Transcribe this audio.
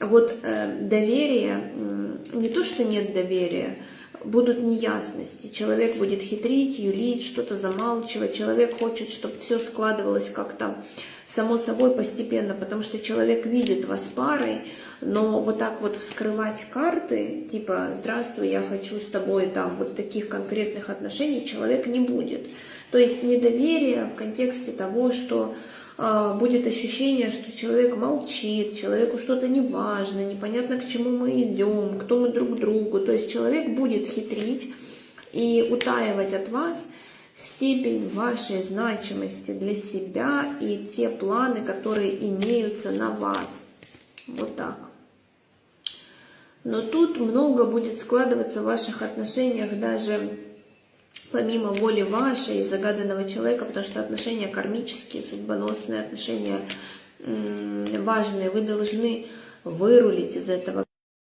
вот доверие, не то, что нет доверия, будут неясности. Человек будет хитрить, юлить, что-то замалчивать. Человек хочет, чтобы все складывалось как-то само собой постепенно, потому что человек видит вас парой, но вот так вот вскрывать карты, типа «здравствуй, я хочу с тобой там вот таких конкретных отношений», человек не будет. То есть недоверие в контексте того, что будет ощущение, что человек молчит, человеку что-то не важно, непонятно, к чему мы идем, кто мы друг другу. То есть человек будет хитрить и утаивать от вас степень вашей значимости для себя и те планы, которые имеются на вас. Вот так. Но тут много будет складываться в ваших отношениях даже помимо воли вашей и загаданного человека, потому что отношения кармические, судьбоносные, отношения важные, вы должны вырулить из этого